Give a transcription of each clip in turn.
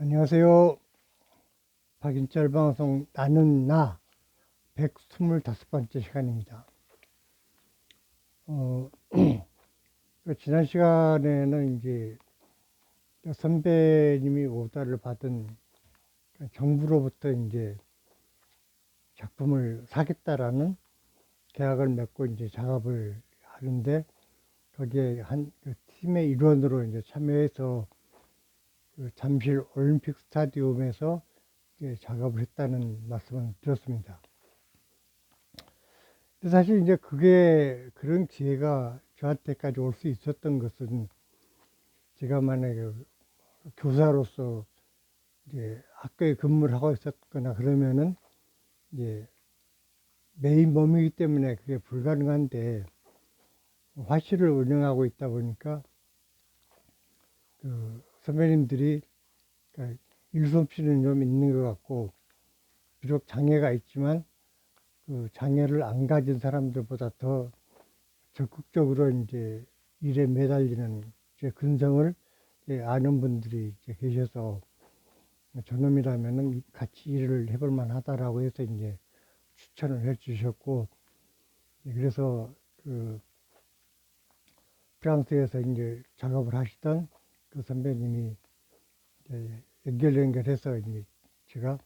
안녕하세요. 박인철 방송 나는 나 125번째 시간입니다. 어, 지난 시간에는 이제 선배님이 오다를 받은 정부로부터 이제 작품을 사겠다라는 계약을 맺고 이제 작업을 하는데 거기에 그 팀의 일원으로 이제 참여해서 그 잠실 올림픽 스타디움에서 작업을 했다는 말씀을 드렸습니다. 사실 이제 그게 그런 기회가 저한테까지 올 수 있었던 것은 제가 만약에 교사로서 이제 학교에 근무를 하고 있었거나 그러면은 이제 메인 몸이기 때문에 그게 불가능한데 화실을 운영하고 있다 보니까 그 선배님들이 그러니까 일솜씨는 좀 있는 것 같고 비록 장애가 있지만 그 장애를 안 가진 사람들보다 더 적극적으로 이제 일에 매달리는 이제 근성을 이제 아는 분들이 이제 계셔서 저놈이라면은 같이 일을 해볼 만하다라고 해서 이제 추천을 해 주셨고, 그래서 그 프랑스에서 이제 작업을 하시던 그 선배님이 이제 연결해서 이제 제가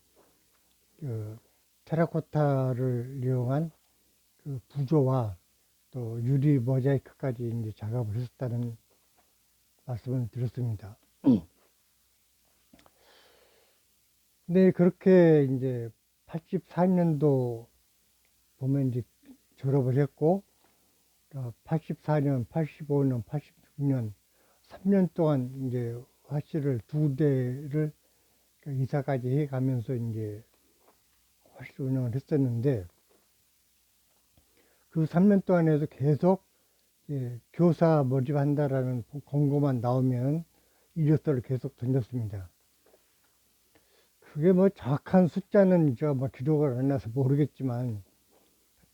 그 테라코타를 이용한 그 부조와 또 유리 모자이크까지 이제 작업을 했었다는 말씀을 드렸습니다. 근데 그렇게 이제 84년도 보면 이제 졸업을 했고, 84년, 85년, 86년, 3년 동안 이제 화실을 두 대를 이사까지 해 가면서 이제 화실 운영을 했었는데, 그 3년 동안에도 계속 교사 모집한다라는 공고만 나오면 이력서를 계속 던졌습니다. 그게 뭐 정확한 숫자는 저 뭐 기록을 안 해서 모르겠지만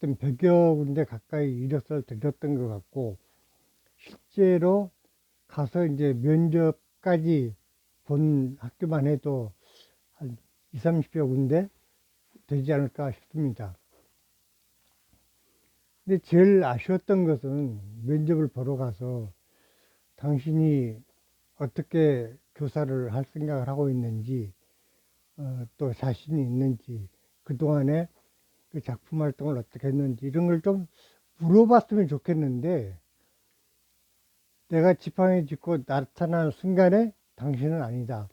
하여튼 100여 군데 가까이 이력서를 던졌던 것 같고 실제로 가서 이제 면접까지 본 학교만 해도 한 2, 30여 군데 되지 않을까 싶습니다. 근데 제일 아쉬웠던 것은 면접을 보러 가서 당신이 어떻게 교사를 할 생각을 하고 있는지 또 자신이 있는지 그동안에 그 작품 활동을 어떻게 했는지 이런 걸 좀 물어봤으면 좋겠는데 내가 지팡이 짚고 나타나는 순간에 당신은 아니다.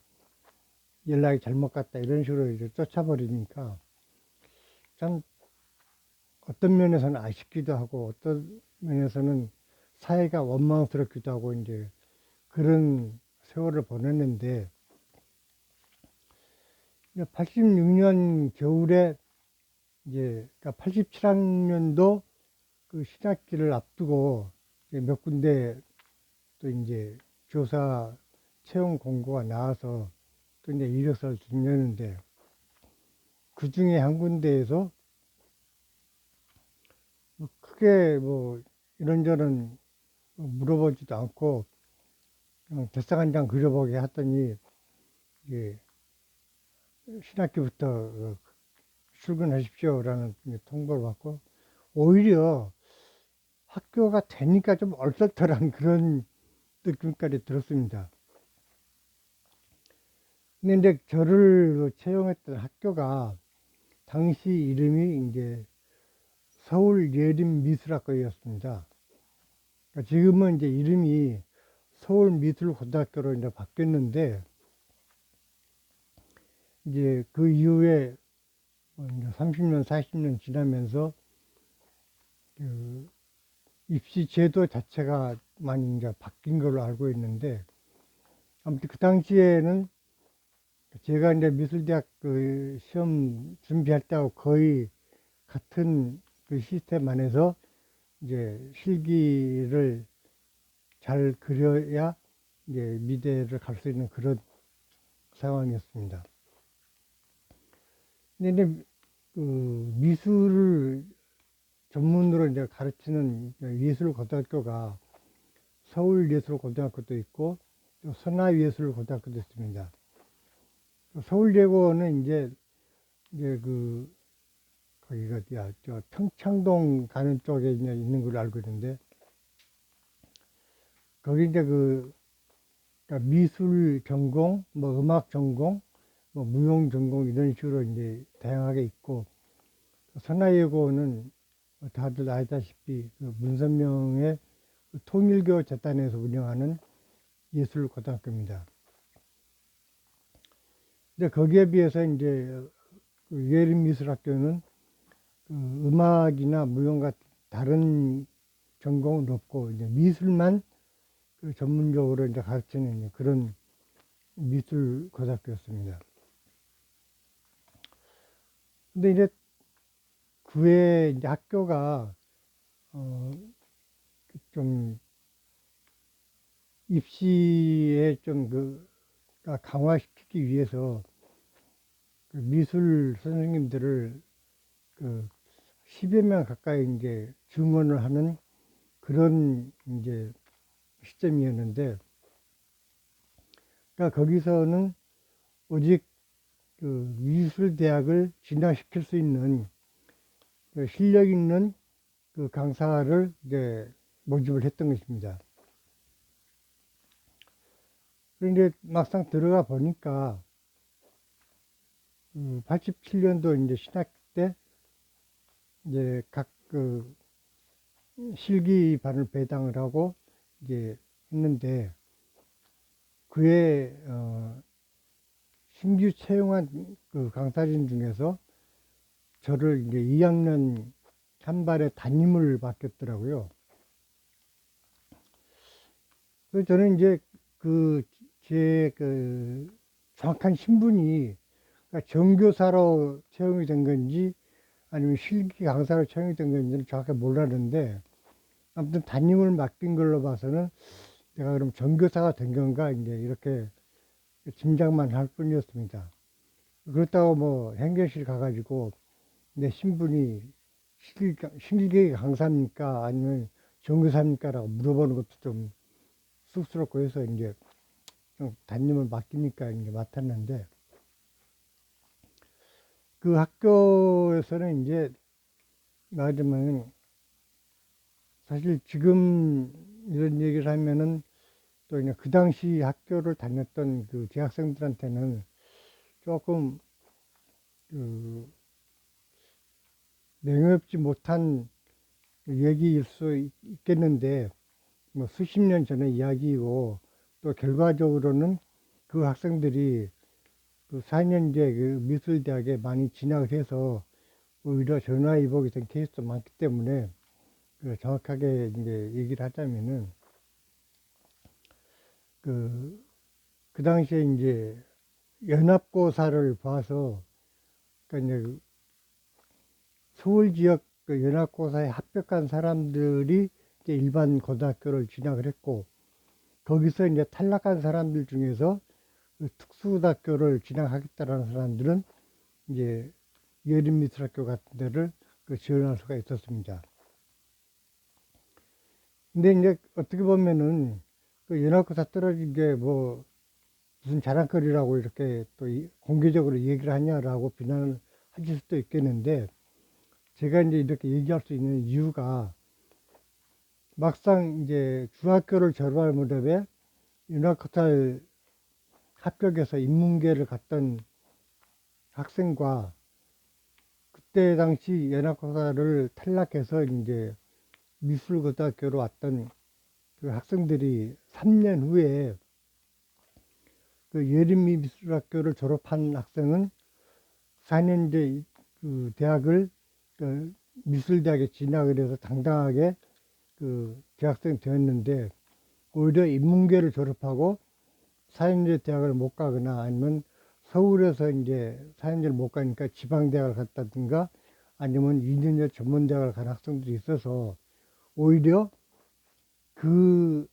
연락이 잘못 갔다. 이런 식으로 이제 쫓아버리니까 참 어떤 면에서는 아쉽기도 하고 어떤 면에서는 사회가 원망스럽기도 하고 이제 그런 세월을 보냈는데 86년 겨울에 이제 그러니까 87학년도 그 신학기를 앞두고 몇 군데 또 이제 교사 채용 공고가 나와서 또 이제 이력서를 준비했는데 그 중에 한 군데에서 뭐 크게 뭐 이런저런 물어보지도 않고 그냥 대상 한 장 그려보게 했더니 이게 신학기부터 출근하십시오라는 통보를 받고 오히려 학교가 되니까 좀 얼떨떨한 그런 느낌까지 들었습니다. 근데 이제 저를 채용했던 학교가 당시 이름이 이제 서울예림미술학과였습니다. 그러니까 지금은 이제 이름이 서울미술고등학교로 이제 바뀌었는데 이제 그 이후에 30년, 40년 지나면서 그 입시 제도 자체가 많이 이제 바뀐 걸로 알고 있는데 아무튼 그 당시에는 제가 이제 미술대학 그 시험 준비할 때하고 거의 같은 그 시스템 안에서 이제 실기를 잘 그려야 이제 미대를 갈 수 있는 그런 상황이었습니다. 근데 이제 그 미술을 전문으로 이제 가르치는 예술고등학교가 서울예술고등학교도 있고 또 선화예술고등학교도 있습니다. 서울예고는 이제 거기가 어디야, 저 평창동 가는 쪽에 이제 있는 걸로 알고 있는데, 거기 이제 그러니까 미술 전공, 뭐 음악 전공, 뭐 무용 전공 이런 식으로 이제 다양하게 있고, 선화예고는 다들 알다시피 그 문선명의 그 통일교 재단에서 운영하는 예술고등학교입니다. 근데 거기에 비해서 이제 그 예림미술학교는 그 음악이나 무용 같은 다른 전공은 없고 이제 미술만 그 전문적으로 이제 가르치는 그런 미술고등학교였습니다. 근데 이제 그외 이제 학교가 좀 입시에 좀 강화시키기 위해서 그 미술 선생님들을 그 10여 명 가까이 이제 증원을 하는 그런 이제 시점이었는데, 그러니까 거기서는 오직 그 미술대학을 진학시킬 수 있는 그 실력 있는 그 강사를 이제 모집을 했던 것입니다. 그런데 막상 들어가 보니까 87년도 이제 신학 때 이제 각 그 실기반을 배당을 하고 이제 했는데, 그에 신규 채용한 그 강사진 중에서 저를 이제 2학년 한반의 담임을 맡겼더라고요. 그래서 저는 이제 제 정확한 신분이 그러니까 정교사로 채용이 된 건지 아니면 실기 강사로 채용이 된 건지는 정확히 몰랐는데, 아무튼 담임을 맡긴 걸로 봐서는 내가 그럼 정교사가 된 건가 이제 이렇게 짐작만 할 뿐이었습니다. 그렇다고 뭐 행정실 가가지고 내 신분이 실기 강사입니까 아니면 정교사입니까라고 물어보는 것도 좀 쑥스럽고 해서 이제 좀 담임을 맡기니까 이제 맡았는데, 그 학교에서는 이제 말하자면 사실 지금 이런 얘기를 하면은 또 그냥 그 당시 학교를 다녔던 그 재학생들한테는 조금 그 명예롭지 못한 얘기일 수 있겠는데, 뭐 수십 년 전의 이야기이고 또 결과적으로는 그 학생들이 그 4년제 그 미술대학에 많이 진학을 해서 오히려 전화위복이 된 케이스도 많기 때문에 그 정확하게 이제 얘기를 하자면은 그, 그 당시에 이제 연합고사를 봐서 그러니까 이제 서울 지역 그 연합고사에 합격한 사람들이 이제 일반 고등학교를 진학을 했고, 거기서 이제 탈락한 사람들 중에서 그 특수고등학교를 진학하겠다라는 사람들은 이제 예림미술학교 같은 데를 그 지원할 수가 있었습니다. 근데 이제 어떻게 보면은 그 연합고사 떨어진 게 뭐 무슨 자랑거리라고 이렇게 또 공개적으로 얘기를 하냐라고 비난을 하실 수도 있겠는데, 제가 이제 이렇게 얘기할 수 있는 이유가 막상 이제 중학교를 졸업할 무렵에 연합고사에 합격해서 인문계를 갔던 학생과 그때 당시 연합고사를 탈락해서 이제 미술고등학교로 왔던 그 학생들이 3년 후에 그 예림미 미술학교를 졸업한 학생은 4년제 그 대학을 그 미술대학에 진학을 해서 당당하게 그 대학생이 되었는데, 오히려 인문계를 졸업하고 4년제 대학을 못 가거나 아니면 서울에서 이제 4년제를 못 가니까 지방대학을 갔다든가 아니면 2년제 전문대학을 간 학생들이 있어서 오히려 그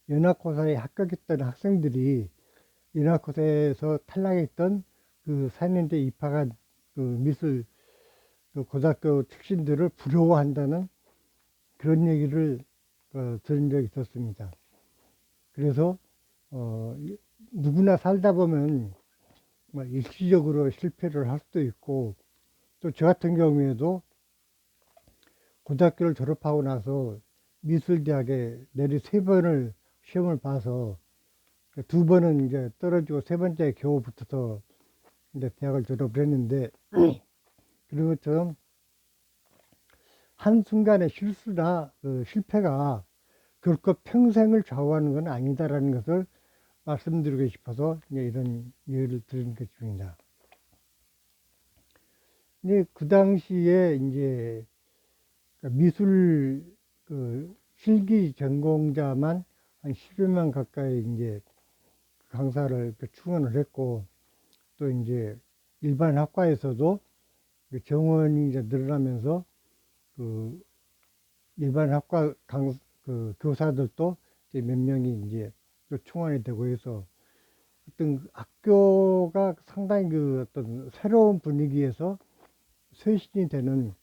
연합고사에 합격했던 학생들이 연합고사에서 탈락했던 그 4년제 입학한 그 미술 그 고등학교 출신들을 부러워한다는 그런 얘기를 들은 적이 있었습니다. 그래서 누구나 살다 보면 일시적으로 실패를 할 수도 있고, 또 저 같은 경우에도 고등학교를 졸업하고 나서 미술대학에 내리 3번을 시험을 봐서 2번은 이제 떨어지고 3번째 겨우 붙어서 이제 대학을 졸업을 했는데, 그런 것처럼 한순간의 실수나 실패가 결코 평생을 좌우하는 건 아니다라는 것을 말씀드리고 싶어서 이제 이런 얘기를 드리는 것입니다. 근데 그 당시에 이제 미술 실기 전공자만 한 10여 명 가까이 이제 강사를 충원을 했고, 또 이제 일반 학과에서도 정원이 이제 늘어나면서 그 일반 학과 교사들도 이제 몇 명이 이제 또 충원이 되고 해서 어떤 학교가 상당히 어떤 새로운 분위기에서 쇄신이 되는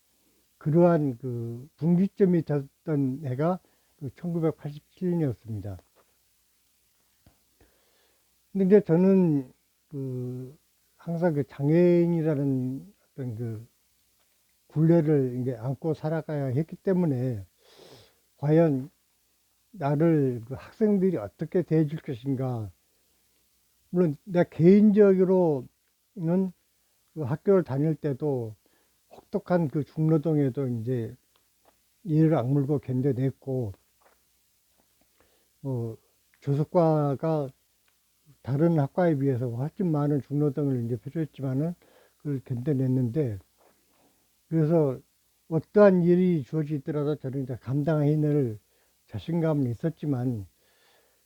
그러한 분기점이 됐던 해가 1987년이었습니다. 근데 이제 저는 항상 장애인이라는 어떤 굴레를 이제 안고 살아가야 했기 때문에 과연 나를 학생들이 어떻게 대해줄 것인가. 물론 내 개인적으로는 학교를 다닐 때도 혹독한 중노동에도 이제 이를 악물고 견뎌냈고, 교습과가 다른 학과에 비해서 훨씬 많은 중노동을 이제 필요했지만은 그걸 견뎌냈는데, 그래서 어떠한 일이 주어지더라도 저는 이제 감당해낼 자신감은 있었지만,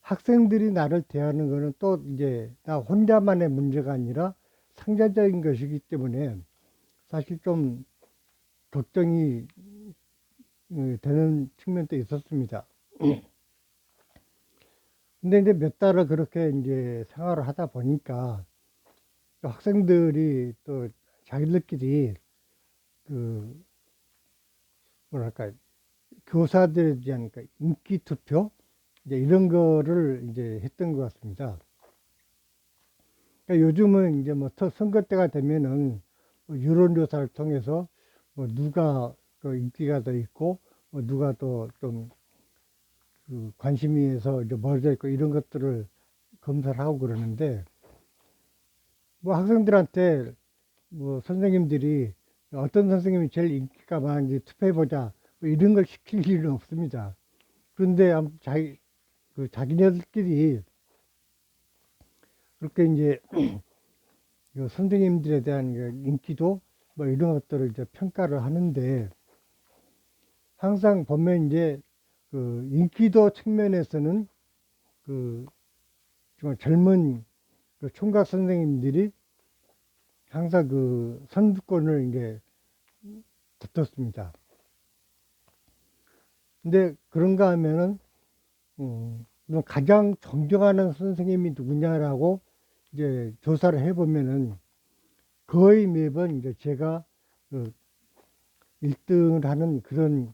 학생들이 나를 대하는 거는 또 이제 나 혼자만의 문제가 아니라 상대적인 것이기 때문에 사실 좀 걱정이 되는 측면도 있었습니다. 근데 이제 몇 달을 그렇게 이제 생활을 하다 보니까 또 학생들이 또 자기들끼리 뭐랄까 교사들에 대한 인기 투표 이제 이런 거를 이제 했던 것 같습니다. 그러니까 요즘은 이제 뭐 선거 때가 되면은 뭐 여론조사를 통해서 뭐 누가 인기가 더 있고 뭐 누가 더 좀 관심이에서 이제 멀어져 있고 이런 것들을 검사를 하고 그러는데, 뭐 학생들한테 뭐 선생님들이 어떤 선생님이 제일 인기가 많은지 투표해보자 뭐 이런 걸 시킬 일은 없습니다. 그런데 자기네들끼리 그렇게 이제 선생님들에 대한 인기도 뭐 이런 것들을 이제 평가를 하는데, 항상 보면 이제 인기도 측면에서는 정말 젊은 총각 선생님들이 항상 선두권을 이제 붙었습니다. 근데 그런가 하면은 가장 존경하는 선생님이 누구냐라고 이제 조사를 해보면은 거의 매번 이제 제가 1등을 하는 그런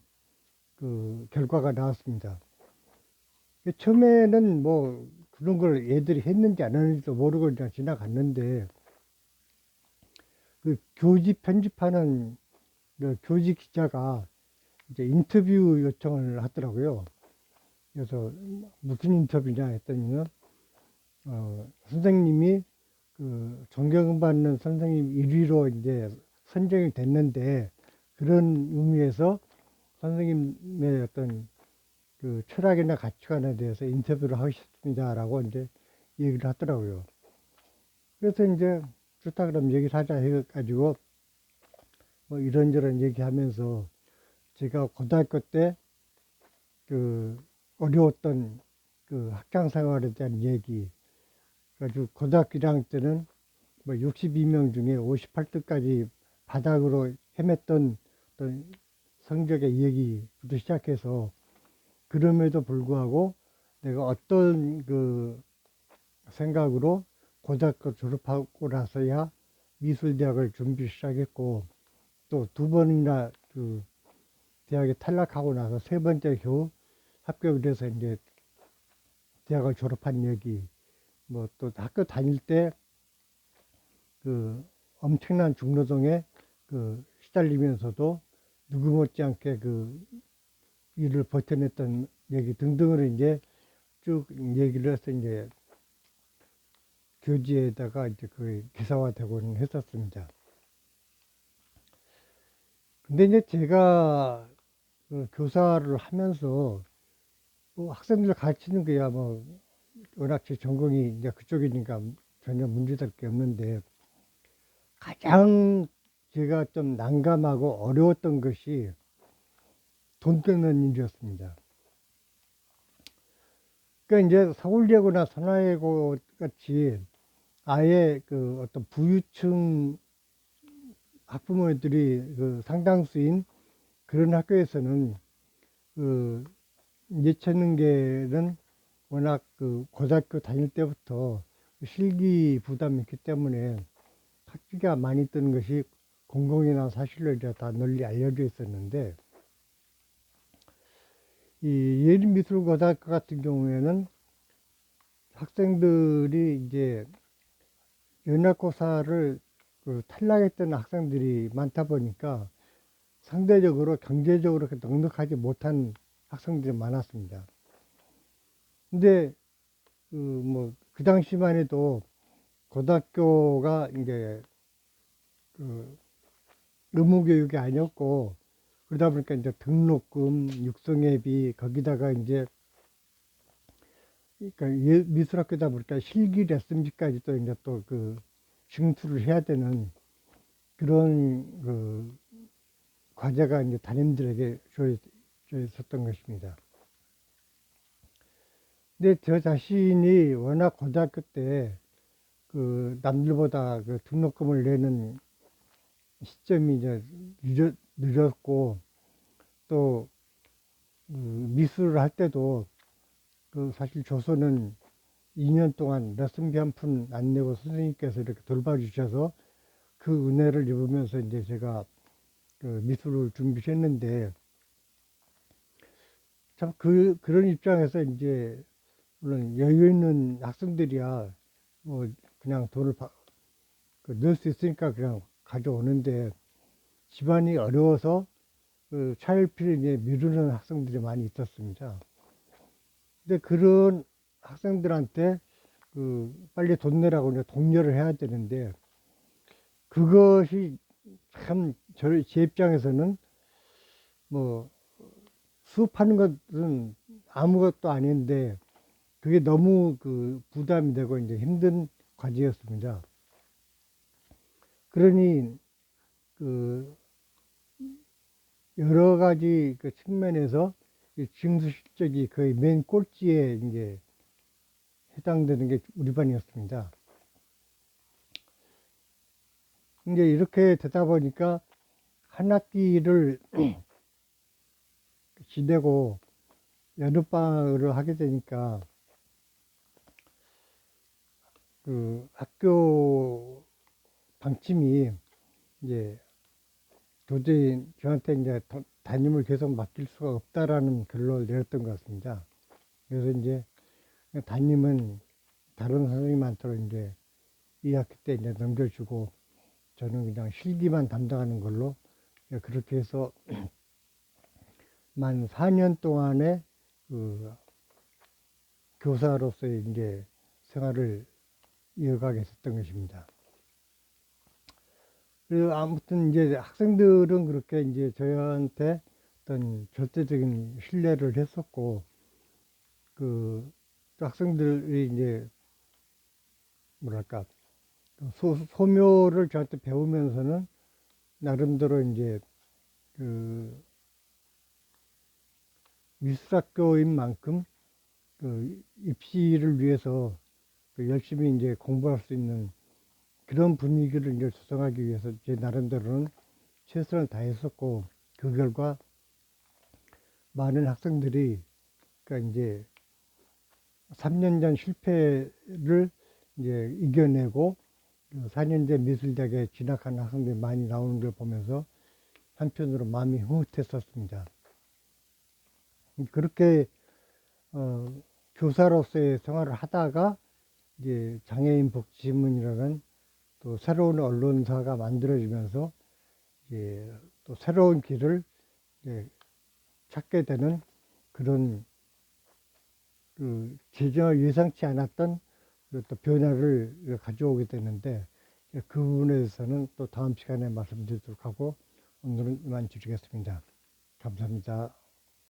결과가 나왔습니다. 처음에는 뭐 그런 걸 애들이 했는지 안 했는지도 모르고 그냥 지나갔는데, 교직 편집하는 교직 기자가 이제 인터뷰 요청을 하더라고요. 그래서 무슨 인터뷰냐 했더니요, 선생님이 존경받는 선생님 1위로 이제 선정이 됐는데, 그런 의미에서 선생님의 어떤 철학이나 가치관에 대해서 인터뷰를 하고 싶습니다라고 이제 얘기를 하더라고요. 그래서 이제 좋다 그럼 얘기를 하자 해가지고 뭐 이런저런 얘기하면서 제가 고등학교 때 어려웠던 학창 생활에 대한 얘기, 그래가지고 고등학교 1학년 때는 뭐 62명 중에 58등까지 바닥으로 헤맸던 어떤 성적의 얘기부터 시작해서, 그럼에도 불구하고 내가 어떤 생각으로 고등학교 졸업하고 나서야 미술대학을 준비 시작했고, 또 2번이나 대학에 탈락하고 나서 3번째 겨우 합격을 해서 이제 대학을 졸업한 얘기, 뭐 또 학교 다닐 때 그 엄청난 중노동에 시달리면서도 누구 못지않게 일을 버텨냈던 얘기 등등을 이제 쭉 얘기를 해서 이제 교지에다가 이제 기사화되고는 했었습니다. 근데 이제 제가 교사를 하면서 학생들 가르치는 게야 뭐 워낙 제 전공이 이제 그쪽이니까 전혀 문제될 게 없는데, 가장 제가 좀 난감하고 어려웠던 것이 돈 끊는 일이었습니다. 그러니까 이제 서울예고나 선화예고 같이 아예 어떤 부유층 학부모들이 상당수인 그런 학교에서는 예체능계는 워낙 고등학교 다닐 때부터 실기 부담이 있기 때문에 학비가 많이 드는 것이 공공이나 사실로 이제 다 널리 알려져 있었는데, 이 예림미술고등학교 같은 경우에는 학생들이 이제 연합고사를 탈락했던 학생들이 많다 보니까 상대적으로 경제적으로 그렇게 넉넉하지 못한 학생들이 많았습니다. 근데 그 당시만 해도 고등학교가 이제 의무교육이 아니었고, 그러다 보니까 이제 등록금, 육성회비, 거기다가 이제 그러니까 미술학교다 보니까 실기 레슨비까지 또 이제 또 징수를 해야 되는 그런 과제가 이제 담임들에게 줘 있었던 것입니다. 근데 저 자신이 워낙 고등학교 때 남들보다 등록금을 내는 시점이 이제 늦었고, 또 미술을 할 때도 사실 조선은 2년 동안 레슨비 한 푼 안 내고 선생님께서 이렇게 돌봐주셔서 그 은혜를 입으면서 이제 제가 미술을 준비했는데, 참 그런 입장에서 이제 물론 여유 있는 학생들이야 뭐 그냥 돈을 넣을 수 있으니까 그냥 가져오는데, 집안이 어려워서 차일피일 이제 미루는 학생들이 많이 있었습니다. 근데 그런 학생들한테 빨리 돈 내라고 이제 독려를 해야 되는데, 그것이 참 제 입장에서는 뭐 수업하는 것은 아무것도 아닌데 그게 너무 부담이 되고 이제 힘든 과제였습니다. 그러니 여러 가지 측면에서 징수 실적이 거의 맨 꼴찌에 이제 해당되는 게 우리 반이었습니다. 이제 이렇게 되다 보니까 한 학기를 지내고 여름방학을 하게 되니까 학교 방침이 이제 도저히 저한테 이제 담임을 계속 맡길 수가 없다라는 결론을 내렸던 것 같습니다. 그래서 이제 담임은 다른 선생님한테 이제 2학기 때 이제 넘겨주고 저는 그냥 실기만 담당하는 걸로 그렇게 해서 만 4년 동안의 교사로서의 이제 생활을 이어가게 됐던 것입니다. 그래서 아무튼 이제 학생들은 그렇게 이제 저한테 어떤 절대적인 신뢰를 했었고, 또 학생들이 이제 뭐랄까 소묘를 저한테 배우면서는 나름대로 이제 미술학교인 만큼 입시를 위해서 열심히 이제 공부할 수 있는 그런 분위기를 이제 조성하기 위해서 제 나름대로는 최선을 다했었고, 그 결과 많은 학생들이 그러니까 이제 3년 전 실패를 이제 이겨내고 4년제 미술대학에 진학하는 학생들이 많이 나오는 걸 보면서 한편으로 마음이 흐뭇했었습니다. 그렇게 교사로서의 생활을 하다가 이제 장애인 복지신문이라는 또 새로운 언론사가 만들어지면서 이제 또 새로운 길을 이제 찾게 되는 그런 그 전혀 예상치 않았던 또 변화를 가져오게 되는데 그 부분에 대해서는 또 다음 시간에 말씀드리도록 하고 오늘은 이만 줄이겠습니다. 감사합니다.